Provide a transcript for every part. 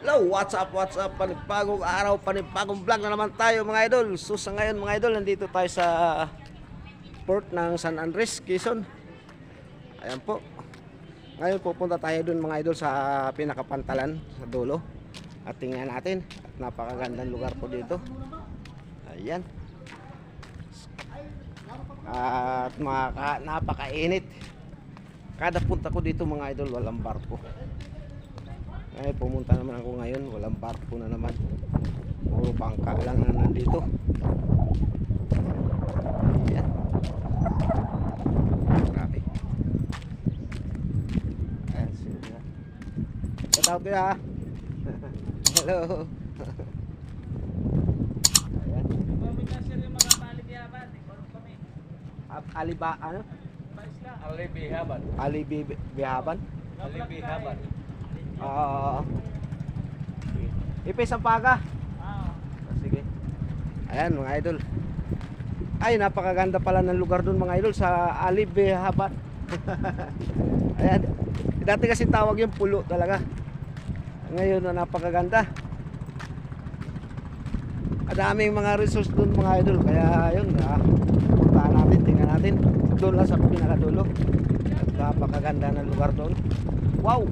Hello, what's up, panibagong araw, panibagong vlog na naman tayo mga idol. So sa ngayon mga idol, nandito tayo sa port ng San Andres, Quezon. Ayan po. Ngayon pupunta tayo dun mga idol sa pinakapantalan sa dulo. At tingnan natin, at napakagandang lugar po dito. Ayan. At napakainit. Kada punta ko dito mga idol, walang barko. Ay, pumunta naman ako ngayon, walang barko na naman. Puro bangka lang na nandito. Ayan. Grabe. Ayan, sila. Shout out kuya. Hello. Ayan. Aliba, ano? Alibihaban. Alibihaban? Alibihaban. Ipis ang paga. Sige. Ayan mga idol. Ay, napakaganda pala ng lugar doon mga idol sa Alibihaban. Ayan. Dati kasi tawag yung pulo talaga. Ngayon na napakaganda. Daming mga resource doon mga idol. Kaya yun, puntahan natin, tingnan natin. Doon lang sa pinakadulo. At napakaganda ng lugar doon. Wow!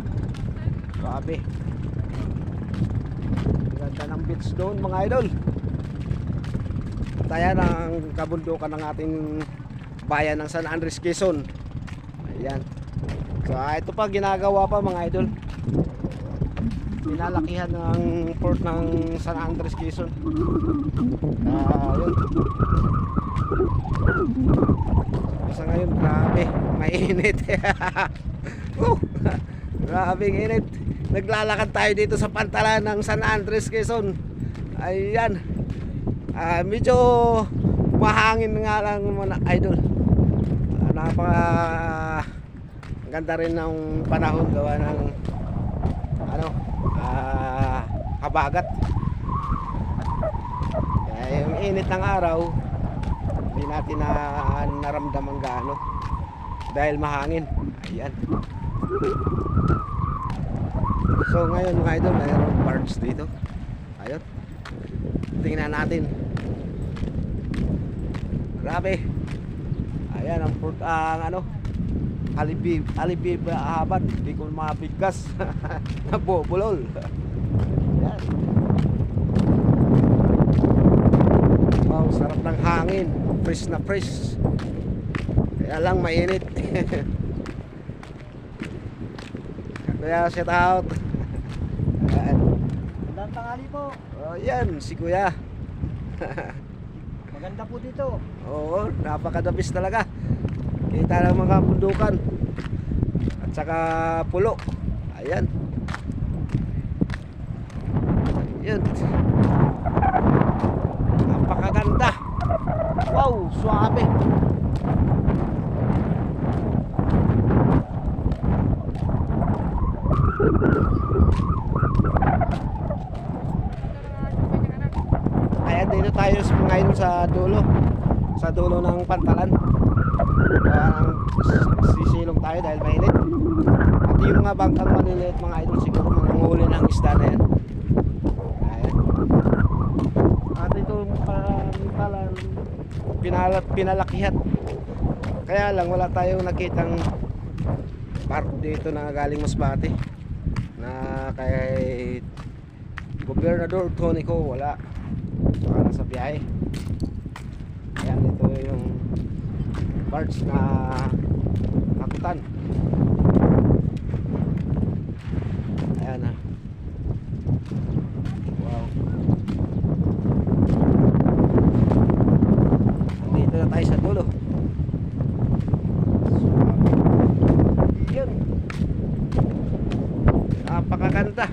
Grabe. Ganda ng beach doon mga idol. At ayan ang kabundukan ng ating bayan ng San Andres, Quezon. Ayan. So ito pa ginagawa pa mga idol. Pinalakihan ng port ng San Andres, Quezon. Yun. Sa ngayon grabe, mainit. Grabe init. Naglalakad tayo dito sa pantalan ng San Andres, Quezon. Ayan. Medyo mahangin nga lang mga idol. Napaka ganda rin ng panahon gawa ng habagat. Yung init ng araw hindi natin naramdaman gaano dahil mahangin. Ayan. So ngayon mga idol, mayroong barge dito. Ayun. Tingnan natin. Grabe. Ayan ang port, Alibihaban. Hindi ko mabigkas. Nabubulol. Ayan. Wow, sarap ng hangin. Fresh na fresh. Kaya lang mainit. Kaya shout out. Magandang tanghali po. Oh, yan si Kuya. Maganda po dito. Oo, napakadabis talaga. Kita ng mga bundukan. At saka pulo. Ayan. Ayan. Napakaganda. Wow, suabe. Ayan, dito tayo ngayon sa dulo ng pantalan. Sisilong tayo dahil mainit. At yung mga bangkang maliliit mga idol siguro manghuli ng isda na yan. Ayan. At itong pantalan pinalakihan. Kaya lang wala tayong nakitang barko dito na galing Masbate na kay Gobernador Tonico, wala. Para sa biyahe. Ayan, ito yung barge na nakutan. Ayan na. Wow. Dito na tayo sa dulo. Yun. Napakaganda.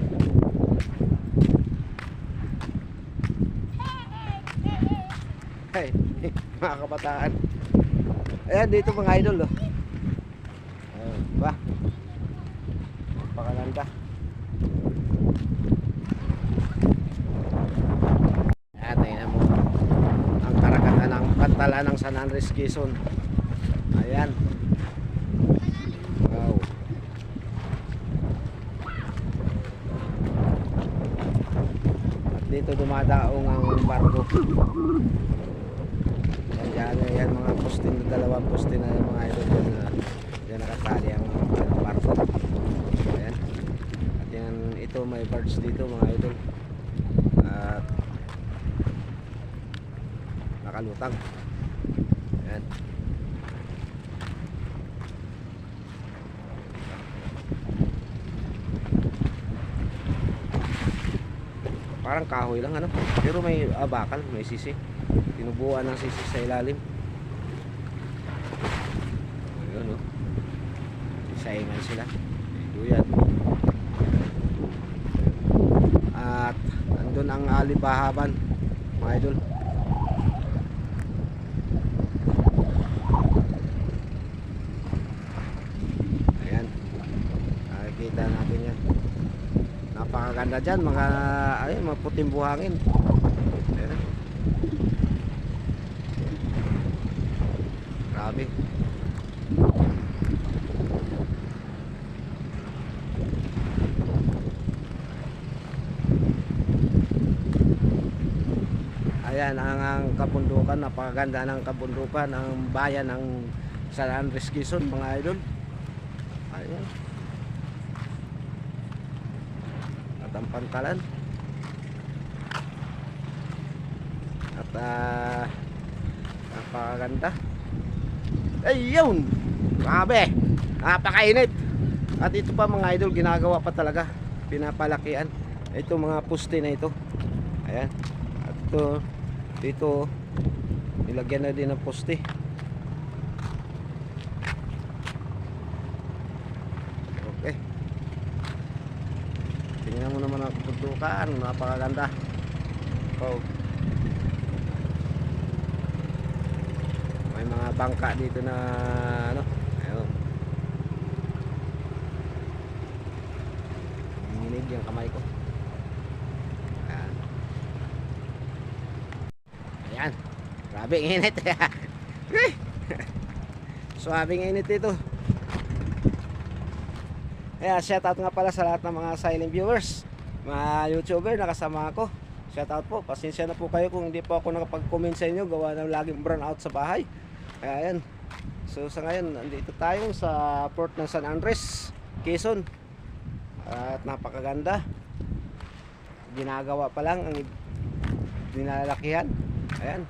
Hey, mga kabataan. Ayan dito mga idol, oh. Ayan, ba? Napakaganda. Ayan, tingnan mo ang karagatan ng pantalan ng San Andres, Quezon. Ayan. Wow. dito dumadaong ang barko. Yan mga poste na dalawang poste na yung mga idol yan nakatali ang barko. Ayan. At yan, ito may birds dito mga idol. At nakalutang. Ayan. Parang kahoy lang ano, pero may bakal, may sisi. Tinubuan ng sisi sa ilalim. Ayun, oh. Saingan sila. Duyan. At andun ang alibahaban, mga idol. Ayan. Nakikita natin yan. Napakaganda dyan, mga ayun, mga puting buhangin. Ayan. Grabe. Ayan ang kabundukan, napakaganda ng kabundukan ng bayan ng San Andres, Quezon, mga idol. Ayan. At ang pantalan. At napakaganda. Ayun! Grabe! Napakainit! At ito pa mga idol, ginagawa pa talaga. Pinapalakian. Ito mga poste na ito. Ayan. At ito, dito, nilagyan na din ng poste. Okay. Tingnan mo naman ang kabundukan. Napakaganda. Oh. May mga bangka dito na ano, ayun. Nanginig yung kamay ko. Ayan. Ayan. Grabe ang init. Swabing init dito. Ayan, shoutout nga pala sa lahat ng mga silent viewers, mga YouTuber na kasama ako. Shoutout po. Pasensya na po kayo kung hindi po ako nakapag-comment sa inyo, gawa ng laging brown out sa bahay. Kaya ayan. So sa ngayon, nandito tayo sa port ng San Andres, Quezon. At napakaganda. Ginagawa pa lang ang dinalakihan. Ayan.